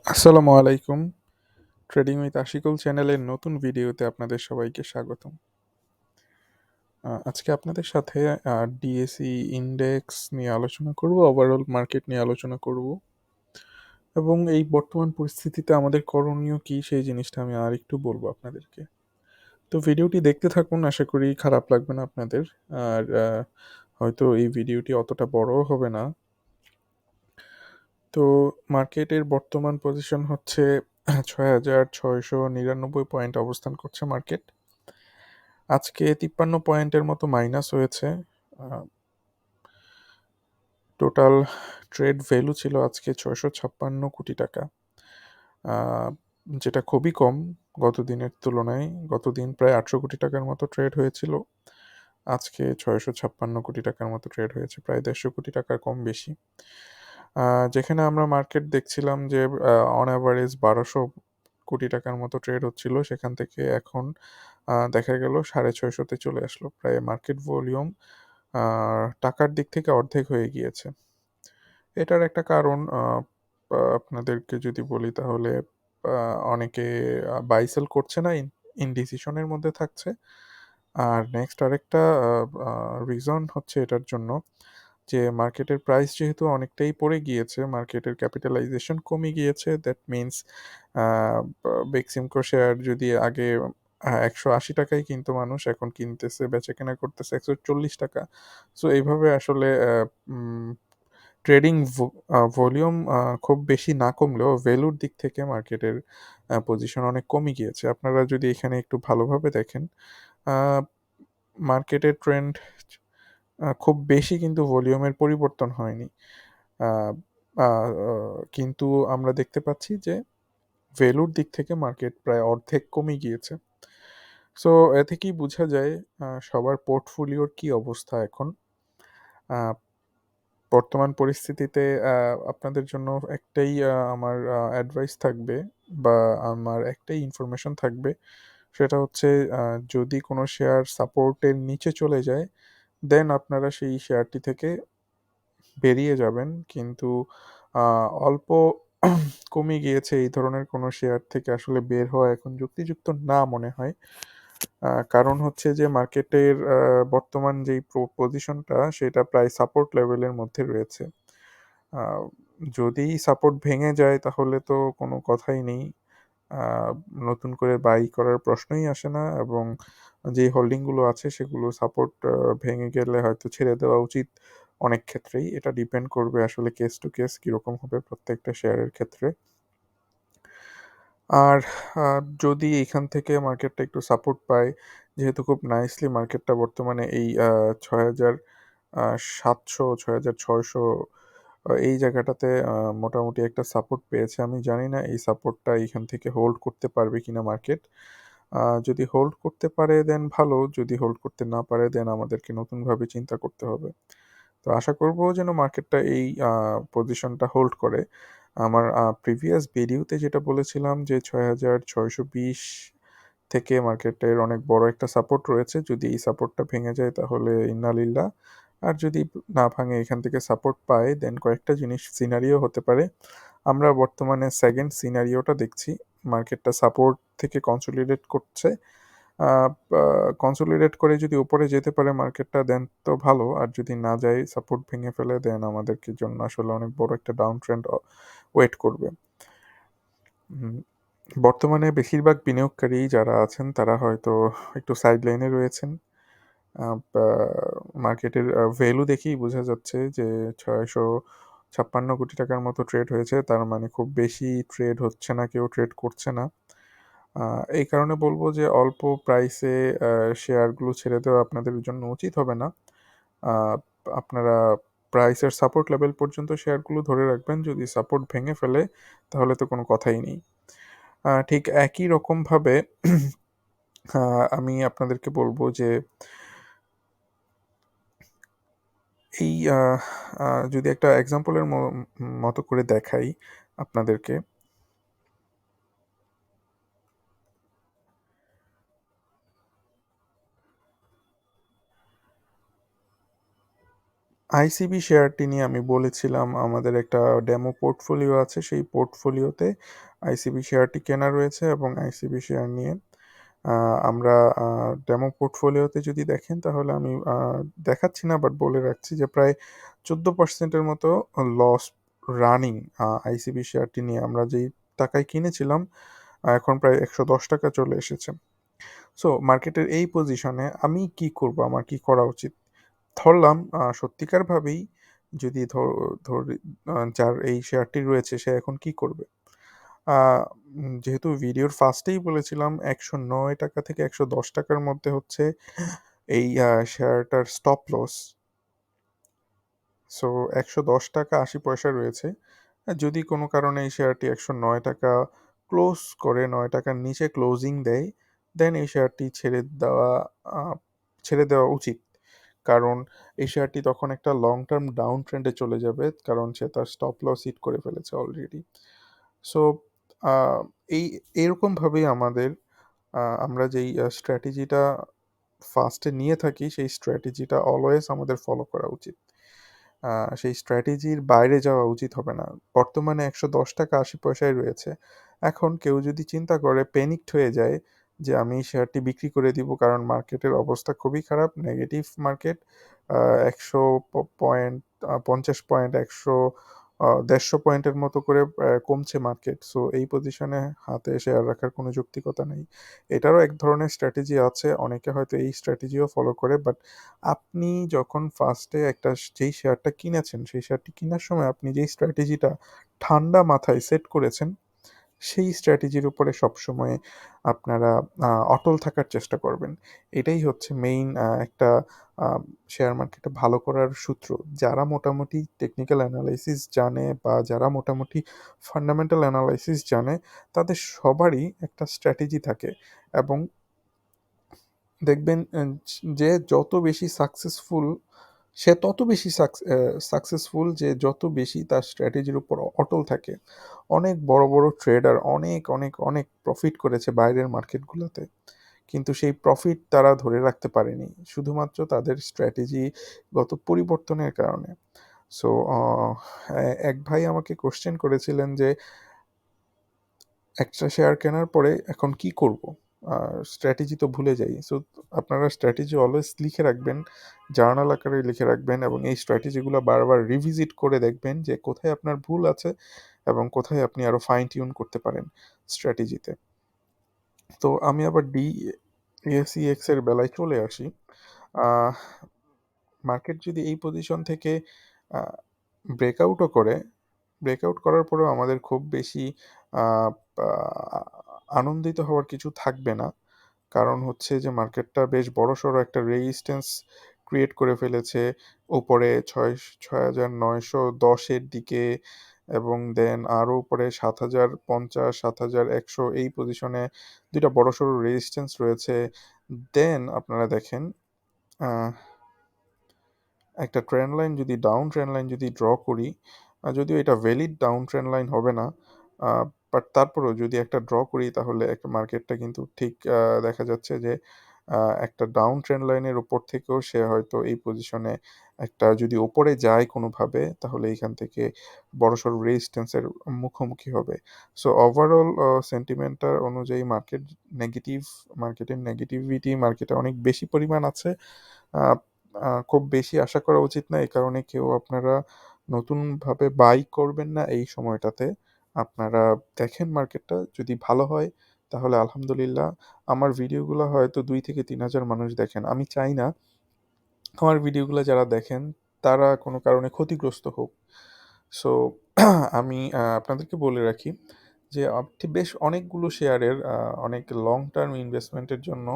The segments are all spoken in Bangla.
আসসালামু আলাইকুম। ট্রেডিং উইথ আশিকুল চ্যানেলের নতুন ভিডিওতে আপনাদের সবাইকে স্বাগতম। আজকে আপনাদের সাথে ডিএসই ইন্ডেক্স নিয়ে আলোচনা করব, ওভারঅল মার্কেট নিয়ে আলোচনা করব এবং এই বর্তমান পরিস্থিতিতে আমাদের করণীয় কি সেই জিনিসটা আমি আর একটু বলবো আপনাদেরকে। তো ভিডিওটি দেখতে থাকুন, আশা করি খারাপ লাগবে না আপনাদের। আর হয়তো এই ভিডিওটি অতটা বড়ও হবে না। তো মার্কেটের বর্তমান পজিশন হচ্ছে 6,699 পয়েন্ট অবস্থান করছে মার্কেট। আজকে 53 পয়েন্টের মতো মাইনাস হয়েছে। টোটাল ট্রেড ভ্যালু ছিল আজকে 656 কোটি টাকা, আহ, যেটা খুবই কম গত দিনের তুলনায়। গত দিন প্রায় 800 কোটি টাকার মতো ট্রেড হয়েছিল, আজকে 656 কোটি টাকার মতো ট্রেড হয়েছে, প্রায় 150 কোটি টাকার কম বেশি। যেখানে আমরা মার্কেট দেখছিলাম যে অন অ্যাভারেজ 1200 কোটি টাকার মতো ট্রেড হচ্ছিল, সেখান থেকে এখন দেখা গেল 650তে চলে আসলো। প্রায় মার্কেট ভলিউম টাকার দিক থেকে অর্ধেক হয়ে গিয়েছে। এটার একটা কারণ আপনাদেরকে যদি বলি তাহলে অনেকে বাই সেল করছে না, ইনডিসিশনের মধ্যে থাকছে। আর নেক্সট আরেকটা রিজন হচ্ছে এটার জন্য যে মার্কেটের প্রাইস যেহেতু অনেকটাই পড়ে গিয়েছে, মার্কেটের ক্যাপিটালাইজেশন কমে গিয়েছে। দ্যাট মিনস বেক্সিমকো শেয়ার যদি আগে 180 টাকায় কিনতো মানুষ, এখন কিনতেছে, বেচা কেনা করতেছে 140 টাকা। সো এইভাবে আসলে ট্রেডিং ভলিউম খুব বেশি না কমলেও ভ্যালুর দিক থেকে মার্কেটের পজিশন অনেক কমে গিয়েছে। আপনারা যদি এখানে একটু ভালোভাবে দেখেন, মার্কেটের ট্রেন্ড খুব বেশি কিন্তু ভলিউমের পরিবর্তন হয়নি। আহ, আহ, কিন্তু আমরা দেখতে পাচ্ছি যে ভ্যালুর দিক থেকে মার্কেট প্রায় অর্ধেক কমে গিয়েছে। সো এ থেকেই বোঝা যায় সবার পোর্টফোলিওর কি অবস্থা এখন। আহ, বর্তমান পরিস্থিতিতে আপনাদের জন্য একটাই আমার অ্যাডভাইস থাকবে বা আমার একটাই ইনফরমেশন থাকবে, সেটা হচ্ছে যদি কোনো শেয়ার সাপোর্টের নিচে চলে যায় দেন আপনারা সেই শেয়ারটি থেকে বেরিয়ে যাবেন। কিন্তু অল্প কমে গিয়েছে এই ধরনের কোনো শেয়ার থেকে আসলে বের হওয়া এখন যুক্তিযুক্ত না মনে হয়। কারণ হচ্ছে যে মার্কেটের বর্তমান যেই পজিশনটা সেটা প্রায় সাপোর্ট লেভেলের মধ্যে রয়েছে। আহ, যদি সাপোর্ট ভেঙে যায় তাহলে তো কোনো কথাই নেই, আহ, নতুন করে বাই করার প্রশ্নই আসে না, এবং যে হোল্ডিংগুলো আছে সেগুলো সাপোর্ট ভেঙে গেলে হয়তো ছেড়ে দেওয়া উচিত। অনেক ক্ষেত্রেই এটা ডিপেন্ড করবে আসলে কেস টু কেস কীরকম হবে প্রত্যেকটা শেয়ারের ক্ষেত্রে। আর যদি এখান থেকে মার্কেটটা একটু সাপোর্ট পায়, যেহেতু খুব নাইসলি মার্কেটটা বর্তমানে এই 6,700 6,600 এই জায়গাটাতে মোটামুটি একটা সাপোর্ট পেয়েছে। আমি জানি না এই সাপোর্টটা এখান থেকে হোল্ড করতে পারবে কিনা মার্কেট। যদি হোল্ড করতে পারে দেন ভালো, যদি হোল্ড করতে না পারে দেন আমাদেরকে নতুনভাবে চিন্তা করতে হবে। তো আশা করব যেন মার্কেটটা এই পজিশনটা হোল্ড করে। আমার প্রিভিয়াস ভিডিওতে যেটা বলেছিলাম যে 6,620 থেকে মার্কেটের অনেক বড় একটা সাপোর্ট রয়েছে, যদি এই সাপোর্টটা ভেঙে যায় তাহলে ইন্নালিল্লাহ। আর যদি না ভাঙে, এখান থেকে সাপোর্ট পায়, দেন কয়েকটা জিনিস সিনারিও হতে পারে। আমরা বর্তমানে সেকেন্ড সিনারিওটা দেখছি, মার্কেটটা সাপোর্ট থেকে কনসোলিডেট করছে। কনসোলিডেট করে যদি উপরে যেতে পারে মার্কেটটা দেন তো ভালো, আর যদি না যায়, সাপোর্ট ভেঙে ফেলে, দেন আমাদেরকে জন্য আসলে অনেক বড় একটা ডাউন ট্রেন্ড ওয়েট করবে। হুম, বর্তমানে বেশিরভাগ বিনিয়োগকারী যারা আছেন তারা হয়তো একটু সাইড লাইনে রয়েছেন। মার্কেটের ভ্যালু দেখেই বোঝা যাচ্ছে যে 656 কোটি টাকার মতো ট্রেড হয়েছে, তার মানে খুব বেশি ট্রেড হচ্ছে না, কেউ ট্রেড করছে না। এই কারণে বলবো যে অল্প প্রাইসে শেয়ারগুলো ছেড়ে দেওয়া আপনাদের জন্য উচিত হবে না। আহ, আপনারা প্রাইসের সাপোর্ট লেভেল পর্যন্ত শেয়ারগুলো ধরে রাখবেন, যদি সাপোর্ট ভেঙে ফেলে তাহলে তো কোনো কথাই নেই। ঠিক একই রকমভাবে আমি আপনাদেরকে বলবো যে এই যদি একটা এক্সাম্পলের মতো করে দেখাই আপনাদেরকে, আইসিবি শেয়ারটি নিয়ে আমি বলেছিলাম আমাদের একটা ডেমো পোর্টফোলিও আছে, সেই পোর্টফোলিওতে আইসিবি শেয়ারটি কেনা রয়েছে এবং আইসিবি শেয়ার নিয়ে আমরা ডেমো পোর্টফোলিওতে যদি দেখেন তাহলে আমি দেখাচ্ছি না, বাট বলে রাখছি যে প্রায় 14% মতো লস রানিং আইসিবি শেয়ারটি নিয়ে আমরা যেই টাকায় কিনেছিলাম, এখন প্রায় 110 টাকা চলে এসেছে। সো মার্কেটের এই পজিশনে আমি কি করব, আমার কি করা উচিত? ধরলাম সত্যিকারভাবেই যদি ধরি যার এই শেয়ারটি রয়েছে সে এখন কি করবে? আ যেহেতু ভিডিওর ফার্স্টেই বলেছিলাম ৳১০৯ থেকে ৳১১০ মধ্যে হচ্ছে এই শেয়ারটার স্টপ লস। সো ৳১১০.৮০ রয়েছে। যদি কোনো কারণে এই শেয়ারটি ৳১০৯ ক্লোজ করে, ৳৯ র নিচে ক্লোজিং দেয়, দেন এই শেয়ারটি আ ছেড়ে দেওয়া উচিত। কারণ এই শেয়ারটি তখন একটা লং টার্ম ডাউন ট্রেন্ডে চলে যাবে। কারণ সে তার স্টপ লস হিট করে ফেলেছে অলরেডি। সো আ এই এরকমভাবেই আমরা যেই স্ট্র্যাটেজিটা ফার্স্টে নিয়ে থাকি, সেই স্ট্র্যাটেজিটা অলওয়েজ আমাদের ফলো করা উচিত। আ সেই স্ট্র্যাটেজির বাইরে যাওয়া উচিত হবে না। বর্তমানে ৳১১০.৮০ রয়েছে। এখন কেউ যদি চিন্তা করে প্যানিকড হয়ে যায় যে আমি এই শেয়ারটি বিক্রি করে দিব কারণ মার্কেটের অবস্থা খুবই খারাপ, নেগেটিভ মার্কেট, ১০০ পয়েন্ট, ৫০ পয়েন্ট, ১০০, ১৫০ পয়েন্টের মতো করে কমছে মার্কেট। সো এই পজিশনে হাতে শেয়ার রাখার কোনো যৌক্তিকতা নেই। এটারও এক ধরনের স্ট্র্যাটেজি আছে। অনেকে হয়তো এই স্ট্র্যাটেজিও ফলো করে, বাট আপনি যখন ফার্স্টে যেই শেয়ারটা কিনেছেন, সেই শেয়ারটি কিনার সময় আপনি যেই স্ট্র্যাটেজিটা ঠান্ডা মাথায় সেট করেছেন, সেই স্ট্র্যাটেজির উপরে সবসময় আপনারা অটল থাকার চেষ্টা করবেন। এটাই হচ্ছে মেইন একটা আ শেয়ার মার্কেটে ভালো করার সূত্র। যারা মোটামুটি টেকনিক্যাল অ্যানালাইসিস জানে বা যারা মোটামুটি ফান্ডামেন্টাল অ্যানালাইসিস জানে, তাদের সবারই একটা স্ট্র্যাটেজি থাকে এবং দেখবেন যে যত বেশি সাকসেসফুল, সে তত বেশি সাকসেসফুল যে যত বেশি তার স্ট্র্যাটেজির উপর অটল থাকে। অনেক বড়, বড় ট্রেডার অনেক, অনেক, অনেক প্রফিট করেছে বাইরের মার্কেটগুলোতে। কিন্তু সেই প্রফিট তারা ধরে রাখতে পারেনি। শুধুমাত্র তাদের স্ট্র্যাটেজিগত পরিবর্তনের কারণে। সো অ এক ভাই আমাকে কোয়েশ্চেন করেছিলেন যে একটা শেয়ার কেনার পরে এখন কি করব? স্ট্র্যাটেজি তো ভুলে যাই। সো আপনারা স্ট্র্যাটেজি অলওয়েজ লিখে রাখবেন, জার্নাল আকারে লিখে রাখবেন এবং এই স্ট্র্যাটেজিগুলো বারবার রিভিজিট করে দেখবেন যে কোথায় আপনার ভুল আছে এবং কোথায় আপনি আরো ফাইন টিউন করতে পারেন স্ট্র্যাটেজিতে। তো আমি আবার DACX এর বেলায় চলে আসি। আহ মার্কেট যদি এই পজিশন থেকে আ ব্রেকআউটও করে, ব্রেকআউট করার পরেও আমাদের খুব বেশি আ পা আনন্দিত হওয়ার কিছু থাকবে না। কারণ হচ্ছে যে মার্কেটটা বেশ বড়সড় একটা রেজিস্ট্যান্স ক্রিয়েট করে ফেলেছে উপরে ৬,৯১০ এর দিকে এবং দেন আরও উপরে ৭,০৫০, ৭,১০০ এই পজিশনে ২ টা বড়সড় রেজিস্ট্যান্স রয়েছে। দেন আপনারা দেখেন আ একটা ট্রেন্ড লাইন যদি ডাউন ট্রেন্ড লাইন যদি ড্র করি, যদিও এটা ভ্যালিড ডাউন ট্রেন্ড লাইন হবে না, আ বাট তারপরেও যদি একটা ড্র করি তাহলে একটা মার্কেটটা কিন্তু ঠিক দেখা যাচ্ছে যে একটা ডাউন ট্রেন্ড লাইনের উপর থেকেও সে হয়তো এই পজিশনে একটা যদি ওপরে যায় কোনোভাবে তাহলে এইখান থেকে বড়সড় রেজিস্ট্যান্স এর মুখোমুখি হবে। সো ওভারঅল সেন্টিমেন্টটা অনুযায়ী নেগেটিভ মার্কেটের নেগেটিভিটি মার্কেটে অনেক বেশি পরিমাণ আছে। আ খুব বেশি আশা করা উচিত না। এই কারণে কেউ আপনারা নতুনভাবে বাই করবেন না এই সময়টাতে। আপনারা দেখেন মার্কেটটা যদি ভালো হয় তাহলে আলহামদুলিল্লাহ। আমার ভিডিওগুলো হয়তো ২ থেকে ৩,০০০ মানুষ দেখেন। আমি চাই না আমার ভিডিওগুলো যারা দেখেন তারা কোনো কারণে ক্ষতিগ্রস্ত হোক। সো আমি আপনাদেরকে বলে রাখি যে বেশ অনেকগুলো শেয়ারের অনেক লং টার্ম ইনভেস্টমেন্টের জন্য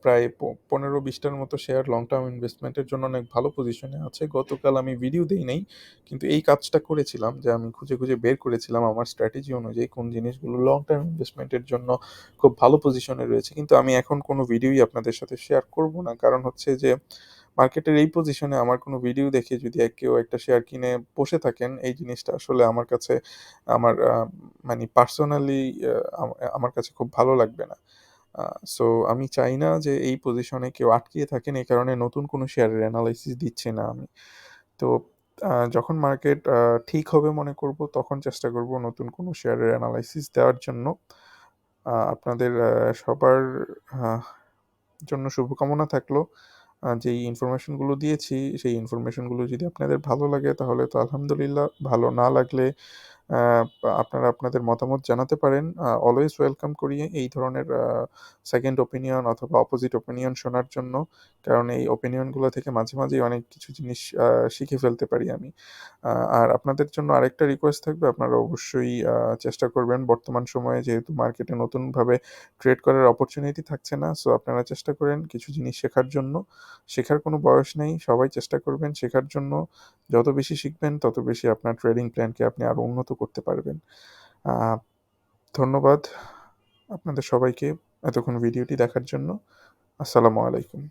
প্রায় ১৫-২০ টার মতো শেয়ার লং টার্ম ইনভেস্টমেন্টের জন্য অনেক ভালো পজিশনে আছে। গতকাল আমি ভিডিও দেই নাই। কিন্তু এই কাজটা করেছিলাম যে আমি খুঁজে, খুঁজে বের করেছিলাম আমার স্ট্র্যাটেজি অনুযায়ী কোন জিনিসগুলো লং টার্ম ইনভেস্টমেন্টের জন্য খুব ভালো পজিশনে রয়েছে। কিন্তু আমি এখন কোনো ভিডিওই আপনাদের সাথে শেয়ার করব না। কারণ হচ্ছে যে মার্কেটের এই পজিশনে আমার কোনো ভিডিও দেখে যদি কেউ একটা শেয়ার কিনে বসে থাকেন, এই জিনিসটা আসলে আমার কাছে আমার মানে পার্সোনালি আ আম আমার কাছে খুব ভালো লাগবে না। আ সো আমি চাই না যে এই পজিশনে কেউ আটকিয়ে থাকেন। এই কারণে নতুন কোনো শেয়ারের এনালাইসিস দিচ্ছি না আমি। তো যখন মার্কেট ঠিক হবে মনে করব, তখন চেষ্টা করব নতুন কোনো শেয়ারের অ্যানালাইসিস দেওয়ার জন্য। আপনাদের সবার আহ, জন্য শুভকামনা থাকলো। যেই ইনফরমেশনগুলো দিয়েছি সেই ইনফরমেশনগুলো যদি আপনাদের ভালো লাগে তাহলে তো আলহামদুলিল্লাহ, ভালো না লাগলে আহ, আপনারা আপনাদের মতামত জানাতে পারেন। অলওয়েজ ওয়েলকাম করি এই ধরনের সেকেন্ড ওপিনিয়ন অথবা অপোজিট ওপিনিয়ন শোনার জন্য, কারণ এই ওপিনিয়নগুলো থেকে মাঝে মাঝেই অনেক কিছু জিনিস শিখে ফেলতে পারি আমি। আর আপনাদের জন্য আরেকটা রিকোয়েস্ট থাকবে, আপনারা অবশ্যই চেষ্টা করবেন, বর্তমান সময়ে যেহেতু মার্কেটে নতুনভাবে ট্রেড করার অপরচুনিটি থাকছে না, সো আপনারা চেষ্টা করেন কিছু জিনিস শেখার জন্য। শেখার কোনো বয়স নেই, সবাই চেষ্টা করবেন শেখার জন্য। যত বেশি শিখবেন তত বেশি আপনার ট্রেডিং প্ল্যানকে আপনি আরও উন্নত করতে পারবেন। আহ, ধন্যবাদ আপনাদের সবাইকে এতক্ষণ ভিডিওটি দেখার জন্য। আসসালামু আলাইকুম।